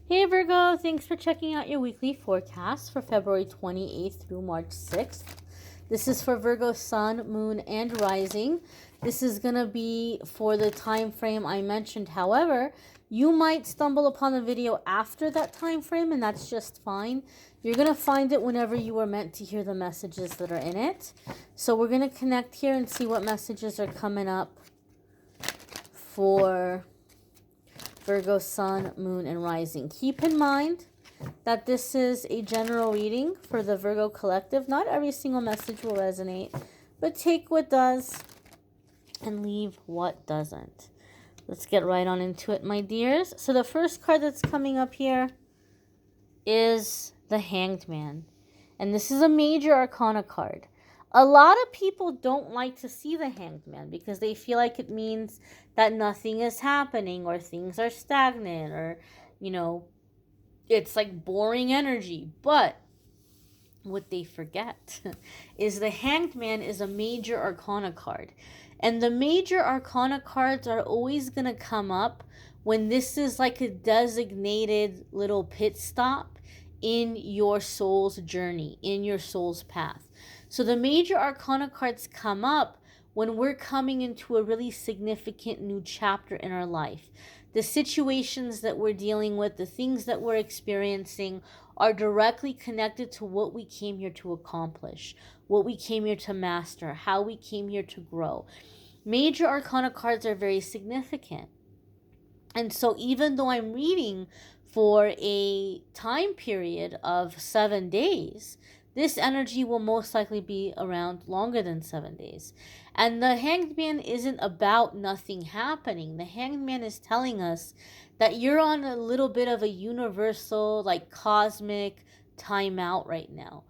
Hey Virgo, thanks for checking out your weekly forecast for February 28th through March 6th. This is for Virgo sun, moon, and rising. This is going to be for the time frame I mentioned. However, you might stumble upon the video after that time frame, and that's just fine. You're going to find it whenever you were meant to hear the messages that are in it. So we're going to connect here and see what messages are coming up for Virgo sun, moon, and rising. Keep in mind that this is a general reading for the Virgo collective. Not every single message will resonate, but take what does and leave what doesn't. Let's get right on into it, my dears. So the first card that's coming up here is the Hanged Man. And this is a major arcana card. A lot of people don't like to see the Hanged Man because they feel like it means that nothing is happening or things are stagnant or, it's like boring energy. But what they forget is the Hanged Man is a major arcana card. And the major arcana cards are always going to come up when this is like a designated little pit stop in your soul's journey, in your soul's path. So the major arcana cards come up when we're coming into a really significant new chapter in our life. The situations that we're dealing with, the things that we're experiencing are directly connected to what we came here to accomplish, what we came here to master, how we came here to grow. Major arcana cards are very significant. And so even though I'm reading for a time period of 7 days, this energy will most likely be around longer than 7 days. And the Hanged Man isn't about nothing happening. The Hanged Man is telling us that you're on a little bit of a universal, like cosmic timeout right now.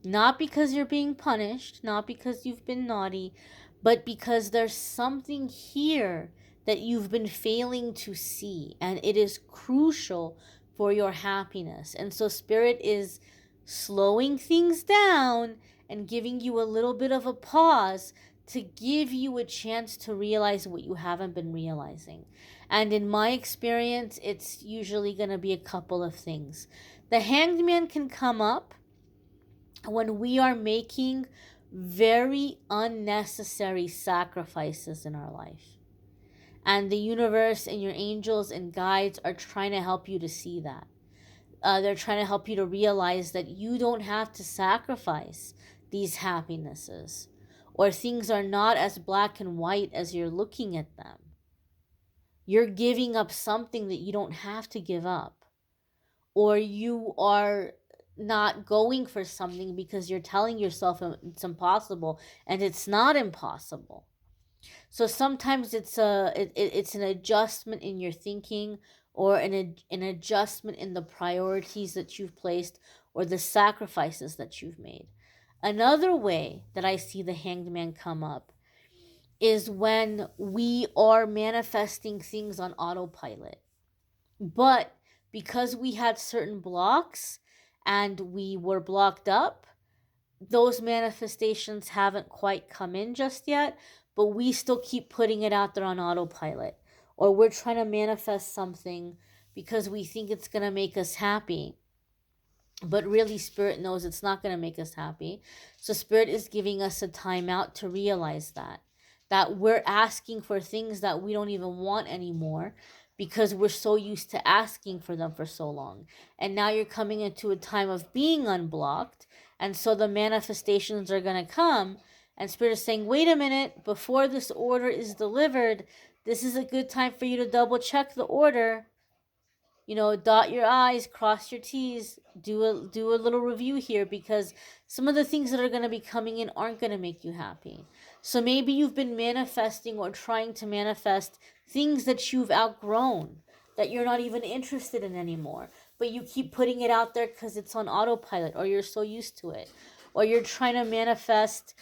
Not because you're being punished, not because you've been naughty, but because there's something here that you've been failing to see, and it is crucial for your happiness. And so Spirit is slowing things down and giving you a little bit of a pause to give you a chance to realize what you haven't been realizing. And in my experience, it's usually going to be a couple of things. The Hanged Man can come up when we are making very unnecessary sacrifices in our life. And the universe and your angels and guides are trying to help you to see that. They're trying to help you to realize that you don't have to sacrifice these happinesses, or things are not as black and white as you're looking at them. You're giving up something that you don't have to give up, or you are not going for something because you're telling yourself it's impossible, and it's not impossible. So sometimes it's an adjustment in your thinking, or an adjustment in the priorities that you've placed, or the sacrifices that you've made. Another way that I see the Hanged Man come up is when we are manifesting things on autopilot. But because we had certain blocks and we were blocked up, those manifestations haven't quite come in just yet, but we still keep putting it out there on autopilot. Or we're trying to manifest something because we think it's going to make us happy. But really, Spirit knows it's not going to make us happy. So Spirit is giving us a timeout to realize that we're asking for things that we don't even want anymore because we're so used to asking for them for so long. And now you're coming into a time of being unblocked. And so the manifestations are going to come. And Spirit is saying, wait a minute, before this order is delivered, this is a good time for you to double check the order. Dot your I's, cross your T's, do a little review here, because some of the things that are going to be coming in aren't going to make you happy. So maybe you've been manifesting or trying to manifest things that you've outgrown, that you're not even interested in anymore, but you keep putting it out there because it's on autopilot, or you're so used to it. Or you're trying to manifest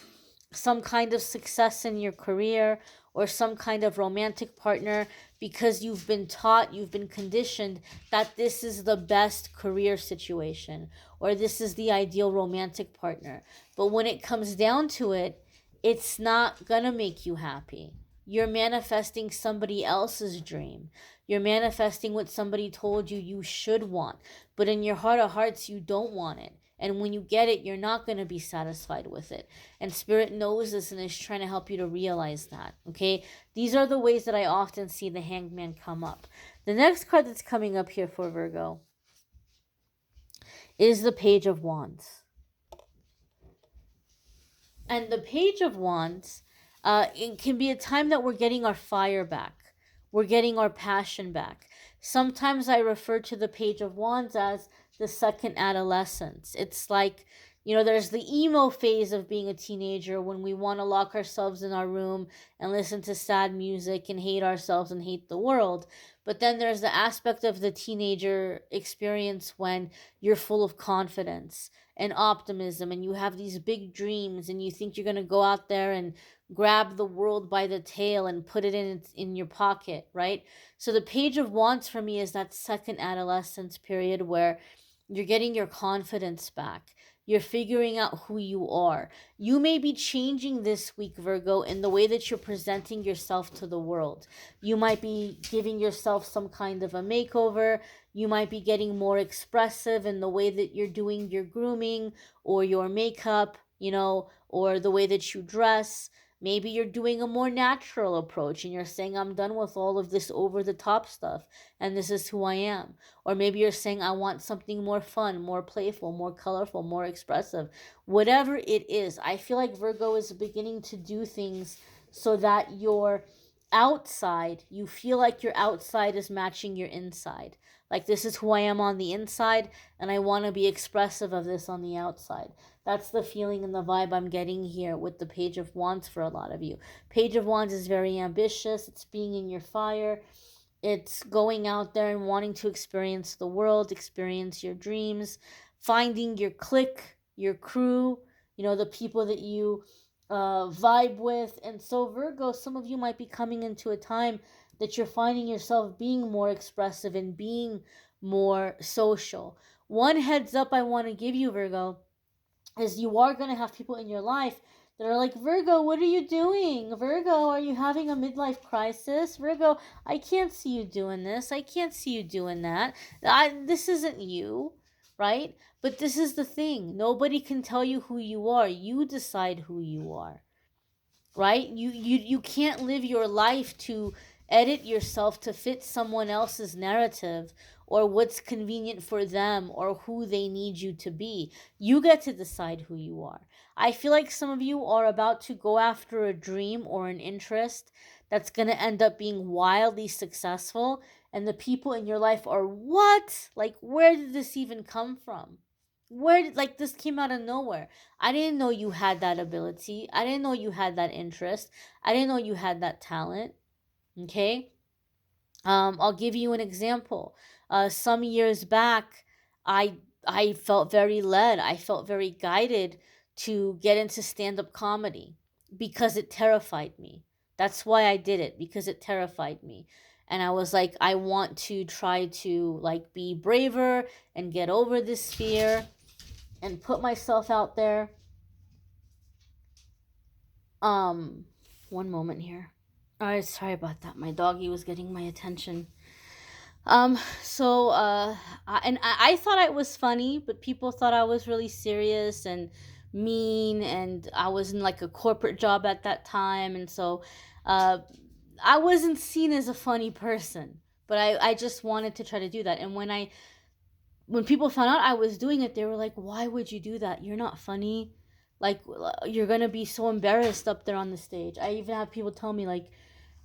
some kind of success in your career, or some kind of romantic partner, because you've been taught, you've been conditioned that this is the best career situation, or this is the ideal romantic partner. But when it comes down to it, it's not gonna make you happy. You're manifesting somebody else's dream. You're manifesting what somebody told you you should want. But in your heart of hearts, you don't want it. And when you get it, you're not going to be satisfied with it. And Spirit knows this and is trying to help you to realize that. Okay? These are the ways that I often see the Hanged Man come up. The next card that's coming up here for Virgo is the Page of Wands. And the Page of Wands, it can be a time that we're getting our fire back. We're getting our passion back. Sometimes I refer to the Page of Wands as the second adolescence. It's like, there's the emo phase of being a teenager when we want to lock ourselves in our room and listen to sad music and hate ourselves and hate the world. But then there's the aspect of the teenager experience when you're full of confidence and optimism and you have these big dreams and you think you're going to go out there and grab the world by the tail and put it in your pocket, right? So the Page of Wands for me is that second adolescence period where you're getting your confidence back. You're figuring out who you are. You may be changing this week, Virgo, in the way that you're presenting yourself to the world. You might be giving yourself some kind of a makeover. You might be getting more expressive in the way that you're doing your grooming or your makeup, or the way that you dress. Maybe you're doing a more natural approach and you're saying, I'm done with all of this over the top stuff and this is who I am. Or maybe you're saying, I want something more fun, more playful, more colorful, more expressive. Whatever it is, I feel like Virgo is beginning to do things so that your outside, you feel like your outside is matching your inside. Like, this is who I am on the inside and I want to be expressive of this on the outside. That's the feeling and the vibe I'm getting here with the Page of Wands for a lot of you. Page of Wands is very ambitious. It's being in your fire. It's going out there and wanting to experience the world, experience your dreams, finding your clique, your crew, the people that you vibe with. And so Virgo, some of you might be coming into a time that you're finding yourself being more expressive and being more social. One heads up I want to give you, Virgo, is you are going to have people in your life that are like, Virgo, what are you doing? Virgo, are you having a midlife crisis? Virgo, I can't see you doing this. I can't see you doing that. This isn't you, right? But this is the thing. Nobody can tell you who you are. You decide who you are, right? You can't live your life to edit yourself to fit someone else's narrative or what's convenient for them or who they need you to be. You get to decide who you are. I feel like some of you are about to go after a dream or an interest that's going to end up being wildly successful, and the people in your life are, what? Like, where did this even come from? This came out of nowhere. I didn't know you had that ability. I didn't know you had that interest. I didn't know you had that talent. Okay? I'll give you an example. Some years back, I felt very led. I felt very guided to get into stand-up comedy because it terrified me. That's why I did it, because it terrified me. And I was like, I want to try to be braver and get over this fear and put myself out there. One moment here. Alright, sorry about that. My doggy was getting my attention. I thought it was funny, but people thought I was really serious and mean, and I was in a corporate job at that time, and so I wasn't seen as a funny person, but I just wanted to try to do that. And when people found out I was doing it, they were like, why would you do that? You're not funny. You're going to be so embarrassed up there on the stage. I even have people tell me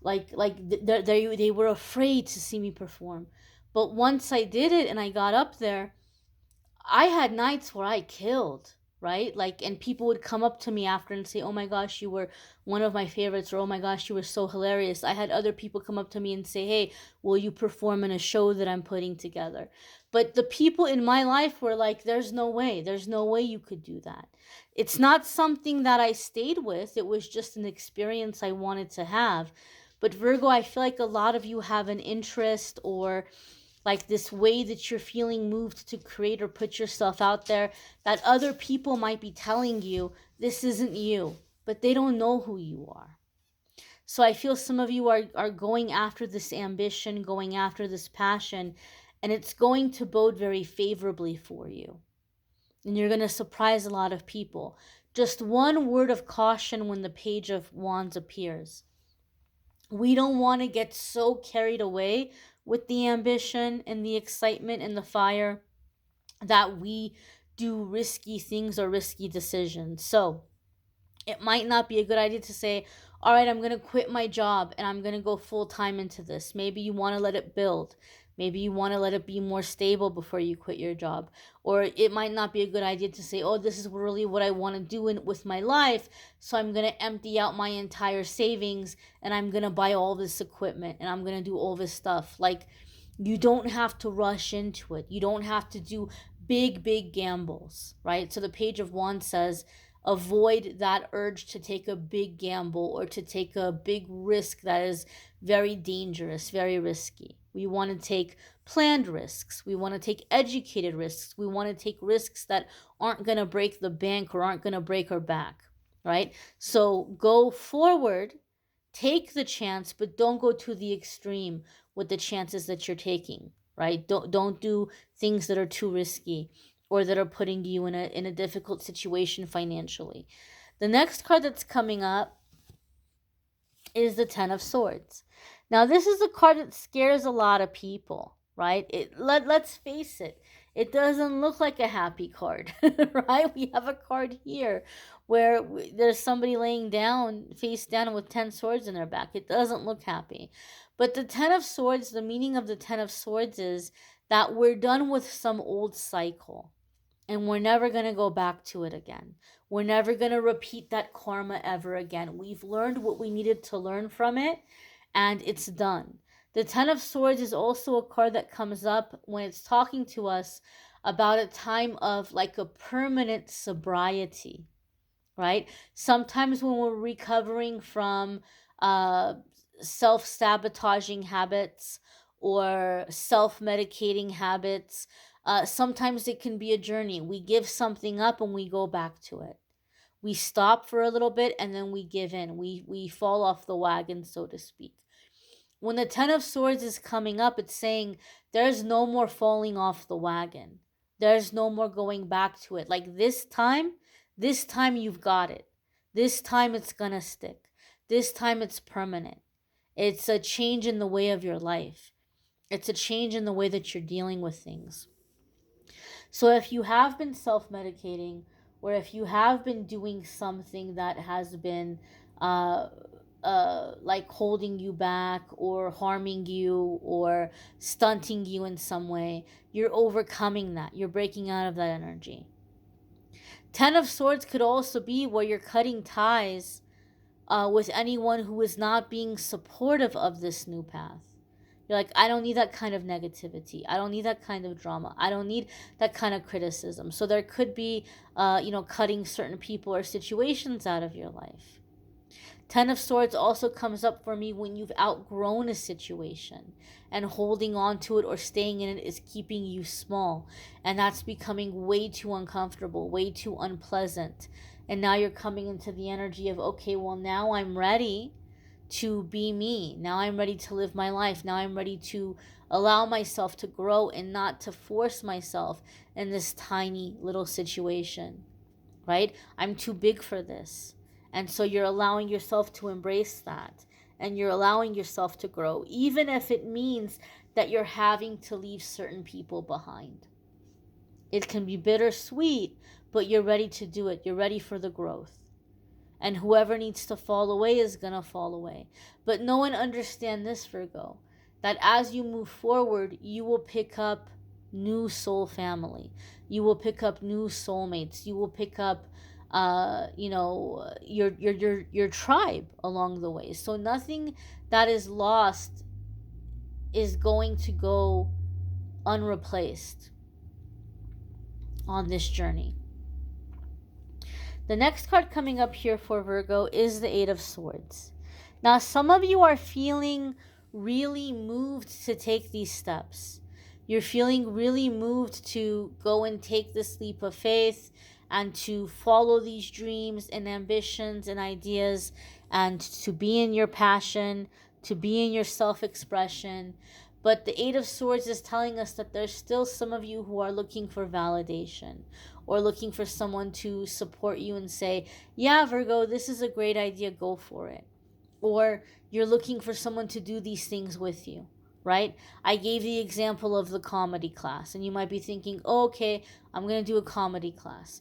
they were afraid to see me perform. But once I did it and I got up there, I had nights where I killed, right? And people would come up to me after and say, oh my gosh, you were one of my favorites, or oh my gosh, you were so hilarious. I had other people come up to me and say, hey, will you perform in a show that I'm putting together? But the people in my life were like, there's no way you could do that. It's not something that I stayed with. It was just an experience I wanted to have. But Virgo, I feel like a lot of you have an interest or this way that you're feeling moved to create or put yourself out there that other people might be telling you this isn't you, but they don't know who you are. So I feel some of you are going after this ambition, going after this passion, and it's going to bode very favorably for you. And you're going to surprise a lot of people. Just one word of caution when the Page of Wands appears. We don't want to get so carried away with the ambition and the excitement and the fire that we do risky things or risky decisions. So it might not be a good idea to say, all right, I'm going to quit my job and I'm going to go full time into this. Maybe you want to let it build. Maybe you want to let it be more stable before you quit your job. Or it might not be a good idea to say, oh, this is really what I want to do with my life. So I'm going to empty out my entire savings and I'm going to buy all this equipment and I'm going to do all this stuff. Like, you don't have to rush into it. You don't have to do big gambles, right? So the Page of Wands says, avoid that urge to take a big gamble or to take a big risk that is very dangerous, very risky. We want to take planned risks. We want to take educated risks. We want to take risks that aren't going to break the bank or aren't going to break our back, right? So go forward, take the chance, but don't go to the extreme with the chances that you're taking, right? Don't do things that are too risky or that are putting you in a difficult situation financially. The next card that's coming up is the Ten of Swords. Now, this is a card that scares a lot of people, right? Let's face it, it doesn't look like a happy card, right? We have a card here where there's somebody laying down, face down with 10 swords in their back. It doesn't look happy. But the Ten of Swords, the meaning of the Ten of Swords is that we're done with some old cycle. And we're never going to go back to it again. We're never going to repeat that karma ever again. We've learned what we needed to learn from it, and it's done. The Ten of Swords is also a card that comes up when it's talking to us about a time of like a permanent sobriety, right? Sometimes when we're recovering from self-sabotaging habits or self-medicating habits, sometimes it can be a journey. We give something up and we go back to it. We stop for a little bit and then we give in. We fall off the wagon, so to speak. When the Ten of Swords is coming up, it's saying there's no more falling off the wagon. There's no more going back to it. Like this time you've got it. This time it's gonna stick. This time it's permanent. It's a change in the way of your life. It's a change in the way that you're dealing with things. So if you have been self-medicating, or if you have been doing something that has been like holding you back or harming you or stunting you in some way, you're overcoming that. You're breaking out of that energy. Ten of Swords could also be where you're cutting ties with anyone who is not being supportive of this new path. You're like, I don't need that kind of negativity. I don't need that kind of drama. I don't need that kind of criticism. So there could be, cutting certain people or situations out of your life. Ten of Swords also comes up for me when you've outgrown a situation and holding on to it or staying in it is keeping you small. And that's becoming way too uncomfortable, way too unpleasant. And now you're coming into the energy of, okay, well, now I'm ready to be me. Now I'm ready to live my life. Now I'm ready to allow myself to grow and not to force myself in this tiny little situation, right? I'm too big for this. And so you're allowing yourself to embrace that. And you're allowing yourself to grow, even if it means that you're having to leave certain people behind. It can be bittersweet, but you're ready to do it. You're ready for the growth. And whoever needs to fall away is going to fall away. But know and understand this, Virgo, that as you move forward, you will pick up new soul family. You will pick up new soulmates. You will pick up, your tribe along the way. So nothing that is lost is going to go unreplaced on this journey. The next card coming up here for Virgo is the Eight of Swords. Now, some of you are feeling really moved to take these steps. You're feeling really moved to go and take this leap of faith and to follow these dreams and ambitions and ideas and to be in your passion, to be in your self-expression. But the Eight of Swords is telling us that there's still some of you who are looking for validation or looking for someone to support you and say, yeah, Virgo, this is a great idea, go for it. Or you're looking for someone to do these things with you, right? I gave the example of the comedy class, and you might be thinking, oh, okay, I'm going to do a comedy class.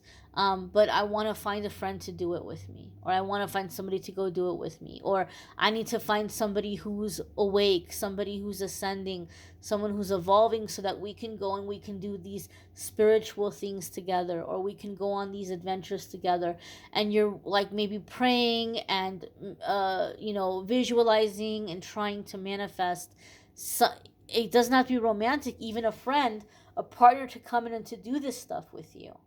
But I want to find a friend to do it with me, or I want to find somebody to go do it with me, or I need to find somebody who's awake, somebody who's ascending, someone who's evolving, so that we can go and we can do these spiritual things together, or we can go on these adventures together. And you're like maybe praying and visualizing and trying to manifest. So it doesn't have to be romantic, even a friend, a partner to come in and to do this stuff with you.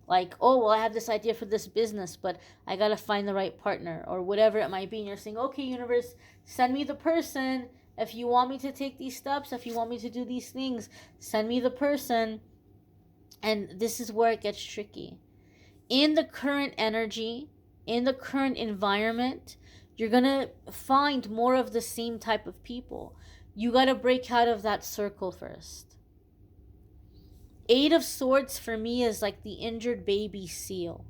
Like, oh, well, I have this idea for this business, but I got to find the right partner, or whatever it might be. And you're saying, okay, universe, send me the person. If you want me to take these steps, if you want me to do these things, send me the person. And this is where it gets tricky. In the current energy, in the current environment, you're going to find more of the same type of people. You got to break out of that circle first. Eight of Swords for me is like the injured baby seal,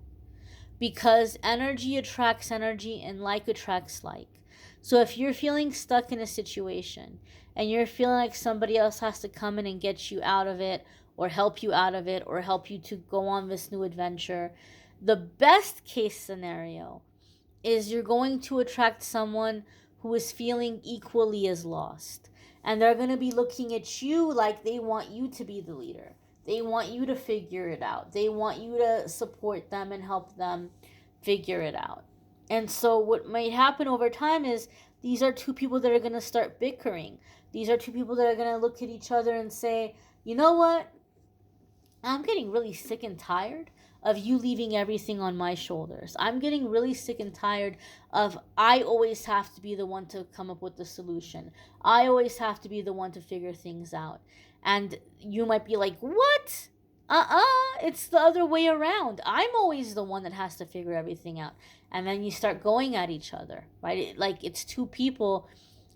because energy attracts energy and like attracts like. So if you're feeling stuck in a situation and you're feeling like somebody else has to come in and get you out of it, or help you out of it, or help you to go on this new adventure, the best case scenario is you're going to attract someone who is feeling equally as lost. And they're going to be looking at you like they want you to be the leader. They want you to figure it out. They want you to support them and help them figure it out. And so what might happen over time is these are two people that are going to start bickering. These are two people that are going to look at each other and say, you know what? I'm getting really sick and tired of you leaving everything on my shoulders. I'm getting really sick and tired of I always have to be the one to come up with the solution. I always have to be the one to figure things out. And you might be like, what? It's the other way around. I'm always the one that has to figure everything out. And then you start going at each other, right? Like it's two people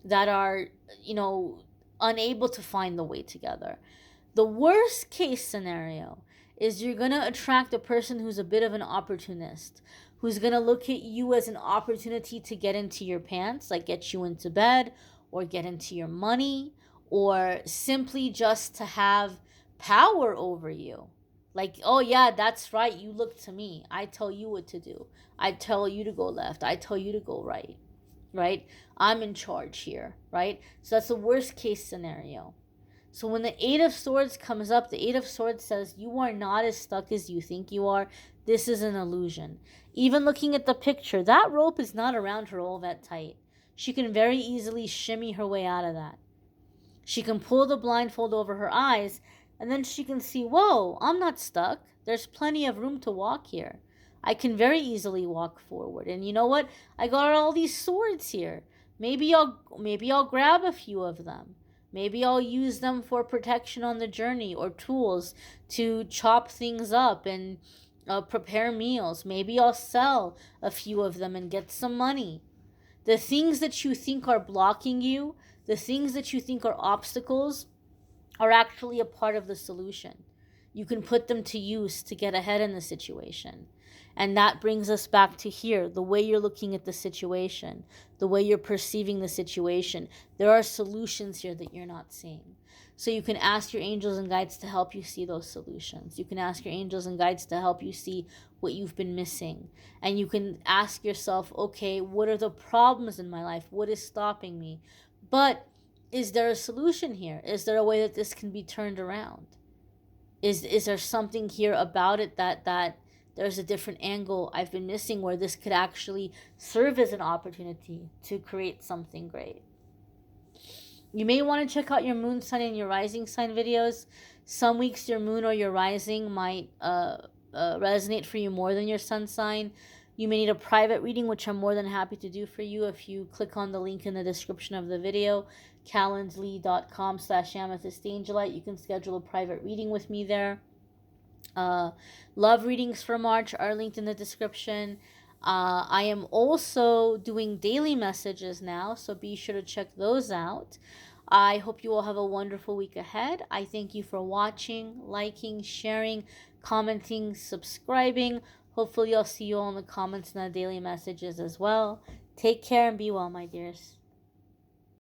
that are, unable to find the way together. The worst case scenario is you're going to attract a person who's a bit of an opportunist, who's going to look at you as an opportunity to get into your pants, like get you into bed or get into your money, or simply just to have power over you. Like, oh yeah, that's right, you look to me. I tell you what to do. I tell you to go left. I tell you to go right. Right? I'm in charge here, right? So that's the worst case scenario. So when the Eight of Swords comes up, the Eight of Swords says you are not as stuck as you think you are. This is an illusion. Even looking at the picture, that rope is not around her all that tight. She can very easily shimmy her way out of that. She can pull the blindfold over her eyes, and then she can see, whoa, I'm not stuck. There's plenty of room to walk here. I can very easily walk forward. And you know what? I got all these swords here. Maybe I'll grab a few of them. Maybe I'll use them for protection on the journey, or tools to chop things up and prepare meals. Maybe I'll sell a few of them and get some money. The things that you think are blocking you, the things that you think are obstacles, are actually a part of the solution. You can put them to use to get ahead in the situation. And that brings us back to here, the way you're looking at the situation, the way you're perceiving the situation. There are solutions here that you're not seeing. So you can ask your angels and guides to help you see those solutions. You can ask your angels and guides to help you see what you've been missing. And you can ask yourself, okay, what are the problems in my life? What is stopping me? But is there a solution here? Is there a way that this can be turned around? Is there something here about it that there's a different angle I've been missing, where this could actually serve as an opportunity to create something great? You may want to check out your moon, sun, and your rising sign videos. Some weeks your moon or your rising might resonate for you more than your sun sign. You may need a private reading, which I'm more than happy to do for you if you click on the link in the description of the video, calendly.com/amethystangelite. You can schedule a private reading with me there. Love readings for March are linked in the description. I am also doing daily messages now, so be sure to check those out. I hope you all have a wonderful week ahead. I thank you for watching, liking, sharing, commenting, subscribing. Hopefully, I'll see you all in the comments and the daily messages as well. Take care and be well, my dears.